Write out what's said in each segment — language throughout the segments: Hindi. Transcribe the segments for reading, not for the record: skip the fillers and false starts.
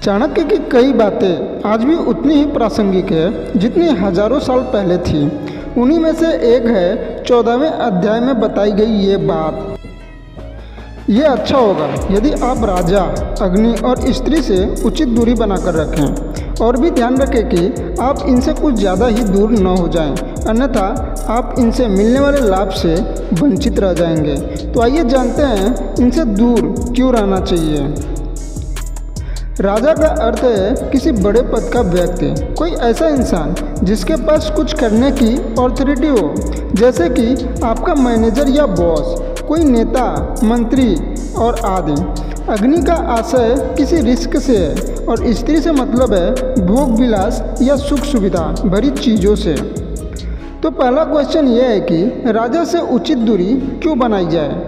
चाणक्य की कई बातें आज भी उतनी ही प्रासंगिक है जितनी हजारों साल पहले थी। उन्हीं में से एक है 14वें अध्याय में बताई गई ये बात। ये अच्छा होगा यदि आप राजा, अग्नि और स्त्री से उचित दूरी बनाकर रखें और भी ध्यान रखें कि आप इनसे कुछ ज़्यादा ही दूर न हो जाएं, अन्यथा आप इनसे मिलने वाले लाभ से वंचित रह जाएंगे। तो आइए जानते हैं इनसे दूर क्यों रहना चाहिए। राजा का अर्थ है किसी बड़े पद का व्यक्ति, कोई ऐसा इंसान जिसके पास कुछ करने की ऑथोरिटी हो, जैसे कि आपका मैनेजर या बॉस, कोई नेता, मंत्री और आदि। अग्नि का आशय किसी रिस्क से है और स्त्री से मतलब है भोग विलास या सुख सुविधा भरी चीज़ों से। तो पहला क्वेश्चन यह है कि राजा से उचित दूरी क्यों बनाई जाए।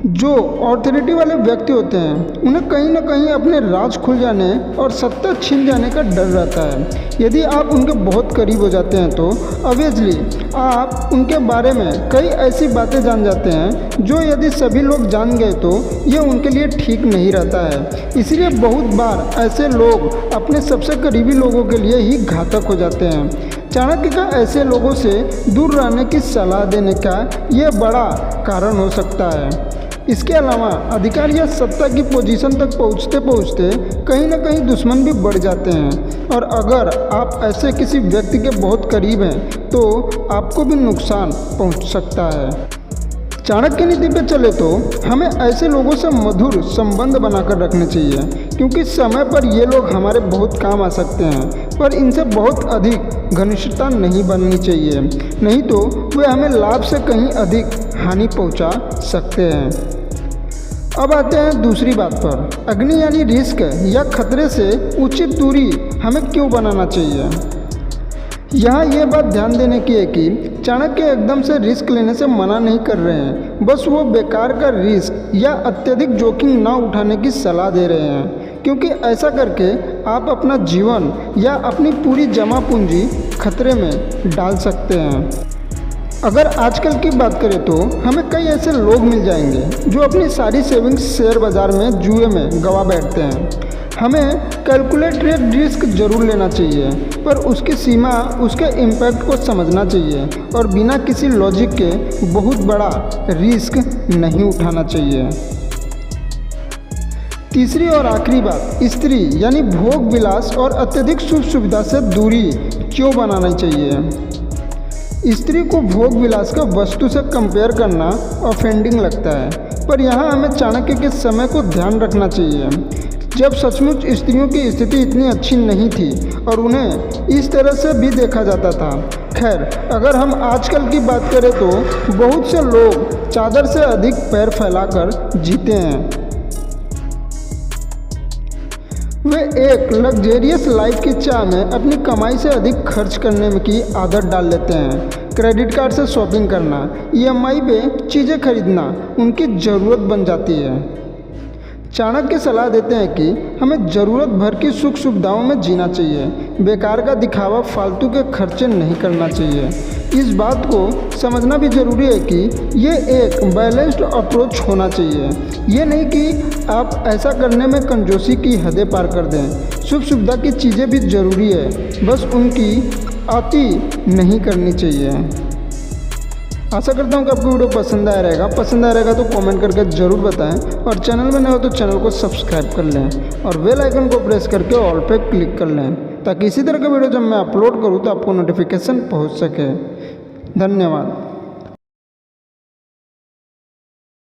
जो ऑथोरिटी वाले व्यक्ति होते हैं उन्हें कहीं ना कहीं अपने राज खुल जाने और सत्ता छीन जाने का डर रहता है। यदि आप उनके बहुत करीब हो जाते हैं तो ऑब्वियसली आप उनके बारे में कई ऐसी बातें जान जाते हैं जो यदि सभी लोग जान गए तो ये उनके लिए ठीक नहीं रहता है। इसलिए बहुत बार ऐसे लोग अपने सबसे करीबी लोगों के लिए ही घातक हो जाते हैं। चाणक्य का ऐसे लोगों से दूर रहने की सलाह देने का ये बड़ा कारण हो सकता है। इसके अलावा अधिकार या सत्ता की पोजीशन तक पहुंचते पहुंचते कहीं ना कहीं दुश्मन भी बढ़ जाते हैं और अगर आप ऐसे किसी व्यक्ति के बहुत करीब हैं तो आपको भी नुकसान पहुंच सकता है। चाणक्य नीति पे चले तो हमें ऐसे लोगों से मधुर संबंध बनाकर रखने चाहिए, क्योंकि समय पर ये लोग हमारे बहुत काम आ सकते हैं, पर इनसे बहुत अधिक घनिष्ठता नहीं बननी चाहिए, नहीं तो वे हमें लाभ से कहीं अधिक हानि पहुंचा सकते हैं। अब आते हैं दूसरी बात पर, अग्नि यानी रिस्क या खतरे से उचित दूरी हमें क्यों बनाना चाहिए। यहाँ ये बात ध्यान देने की है कि चाणक्य एकदम से रिस्क लेने से मना नहीं कर रहे हैं, बस वो बेकार का रिस्क या अत्यधिक जोखिम ना उठाने की सलाह दे रहे हैं, क्योंकि ऐसा करके आप अपना जीवन या अपनी पूरी जमा पूंजी खतरे में डाल सकते हैं। अगर आजकल की बात करें तो हमें कई ऐसे लोग मिल जाएंगे जो अपनी सारी सेविंग्स शेयर बाज़ार में जुए में गवा बैठते हैं। हमें कैलकुलेटेड रिस्क जरूर लेना चाहिए, पर उसकी सीमा, उसके इम्पैक्ट को समझना चाहिए और बिना किसी लॉजिक के बहुत बड़ा रिस्क नहीं उठाना चाहिए। तीसरी और आखिरी बात, स्त्री यानी भोग विलास और अत्यधिक सुख सुविधा से दूरी क्यों बनाना चाहिए। स्त्री को भोग विलास का वस्तु से कंपेयर करना ऑफेंडिंग लगता है, पर यहाँ हमें चाणक्य के समय को ध्यान रखना चाहिए जब सचमुच स्त्रियों की स्थिति इतनी अच्छी नहीं थी और उन्हें इस तरह से भी देखा जाता था। खैर, अगर हम आजकल की बात करें तो बहुत से लोग चादर से अधिक पैर फैलाकर जीते हैं। वे एक लग्जेरियस लाइफ की चाह में अपनी कमाई से अधिक खर्च करने की आदत डाल लेते हैं। क्रेडिट कार्ड से शॉपिंग करना, EMI पे चीज़ें खरीदना उनकी ज़रूरत बन जाती है। चाणक्य सलाह देते हैं कि हमें ज़रूरत भर की सुख सुविधाओं में जीना चाहिए, बेकार का दिखावा, फालतू के खर्चे नहीं करना चाहिए। इस बात को समझना भी ज़रूरी है कि ये एक बैलेंस्ड अप्रोच होना चाहिए। ये नहीं कि आप ऐसा करने में कंजूसी की हदें पार कर दें। सुख सुविधा की चीज़ें भी ज़रूरी है, बस उनकी अति नहीं करनी चाहिए। आशा करता हूँ कि आपको वीडियो पसंद आया रहेगा तो कमेंट करके ज़रूर बताएं और चैनल में नए हो तो चैनल को सब्सक्राइब कर लें और बेल आइकन को प्रेस करके ऑल पे क्लिक कर लें, ताकि इसी तरह का वीडियो जब मैं अपलोड करूँ तो आपको नोटिफिकेशन पहुँच सके। धन्यवाद।